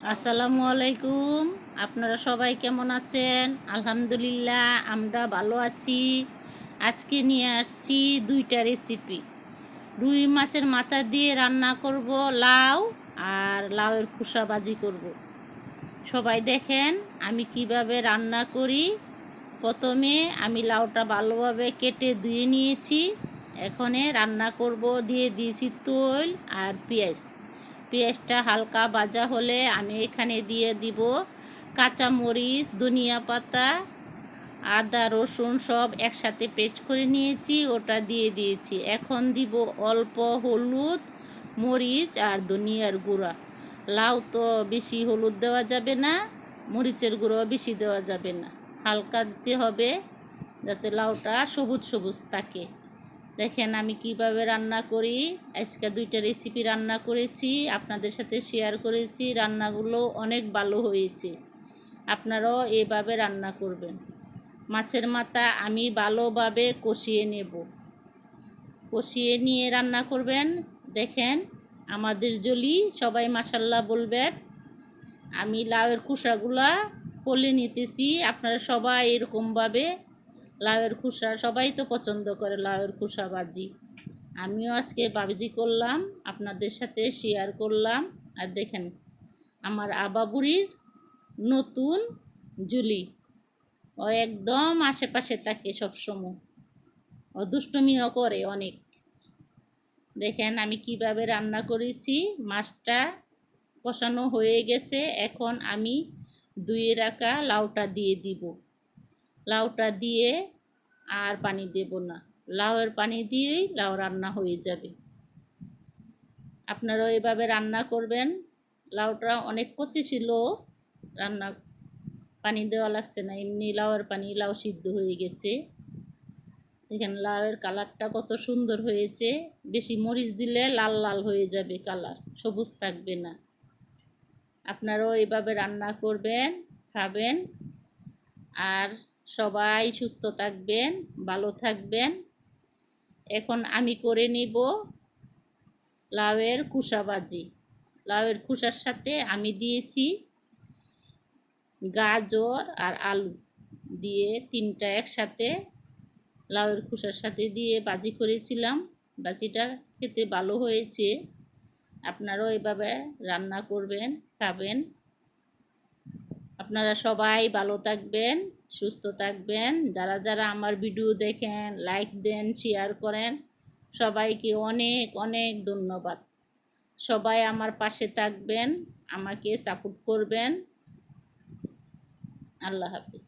আসসালামু আলাইকুম। আপনারা সবাই কেমন আছেন? আলহামদুলিল্লাহ আমরা ভালো আছি। আজকে নিয়ে আসছি 2টা রেসিপি। রুই মাছের মাথা দিয়ে রান্না করব লাউ, আর লাউয়ের খোসা ভাজি করব। সবাই দেখেন আমি কিভাবে রান্না করি। প্রথমে আমি লাউটা ভালোভাবে কেটে ধুয়ে নিয়েছি। এখানে রান্না করব, দিয়ে দিয়েছি তেল আর পেঁয়াজ। পেঁয়াজটা হালকা ভাজা হলে আমি এখানে দিয়ে দিব কাঁচা মরিচ, ধনিয়া পাতা, আদা রসুন সব একসাথে পেস্ট করে নিয়েছি, ওটা দিয়ে দিয়েছি। এখন দিব অল্প হলুদ, মরিচ আর ধনিয়ার গুঁড়া। লাউ তো বেশি হলুদ দেওয়া যাবে না, মরিচের গুঁড়ো বেশি দেওয়া যাবে না, হালকা দিতে হবে যাতে লাউটা সবুজ সবুজ থাকে। দেখেন আমি কিভাবে রান্না করি। আজকে 2টা রেসিপি রান্না করেছি, আপনাদের সাথে শেয়ার করেছি। রান্নাগুলো অনেক ভালো হয়েছে, আপনারাও এভাবে রান্না করবেন। মাছের মাথা আমি ভালোভাবে কষিয়ে নেব, কষিয়ে নিয়ে রান্না করবেন। দেখেন আমাদের জলি সবাই মাশাল্লাহ বলবেন। আমি লাউয়ের খোসাগুলা পলে নিতেছি, আপনারা সবাই এরকমভাবে লাউয়ের খোসা, সবাই তো পছন্দ করে লাউয়ের খোসা ভাজি। আমিও আজকে ভাজি করলাম, আপনাদের সাথে শেয়ার করলাম। আর দেখেন আমার আবাবুড়ির নতুন জুলি, ও একদম আশেপাশে থাকে সবসময়, ও দুষ্টমিও করে অনেক। দেখেন আমি কিভাবে রান্না করেছি। মাছটা কষানো হয়ে গেছে, এখন আমি ধুয়ে রাখা লাউটা দিয়ে দিব। লাউটা দিয়ে আর পানি দেব না, লাউয়ের পানি দিয়েই লাউ রান্না হয়ে যাবে। আপনারাও এভাবে রান্না করবেন। লাউটা অনেক কচি ছিল, রান্না পানি দেওয়া লাগছে না, এমনি লাউয়ের পানি, লাউ সিদ্ধ হয়ে গেছে। দেখেন লাউয়ের কালারটা কত সুন্দর হয়েছে। বেশি মরিচ দিলে লাল লাল হয়ে যাবে, কালার সবুজ থাকবে না। আপনারাও এভাবে রান্না করবেন, খাবেন। আর সবাই সুস্থ থাকবেন, ভালো থাকবেন। এখন আমি করে নিব লাউয়ের খোসা ভাজি। লাউয়ের খোসার সাথে আমি দিয়েছি গাজর আর আলু, দিয়ে 3টা একসাথে লাউয়ের খোসার সাথে দিয়ে ভাজি করেছিলাম। ভাজিটা খেতে ভালো হয়েছে। আপনারাও এভাবে রান্না করবেন, খাবেন। আপনারা সবাই ভালো থাকবেন, সুস্থ থাকবেন। যারা যারা আমার ভিডিও দেখেন, লাইক দেন, শেয়ার করেন, সবাইকে অনেক অনেক ধন্যবাদ। সবাই আমার পাশে থাকবেন, আমাকে সাপোর্ট করবেন। আল্লাহ হাফিজ।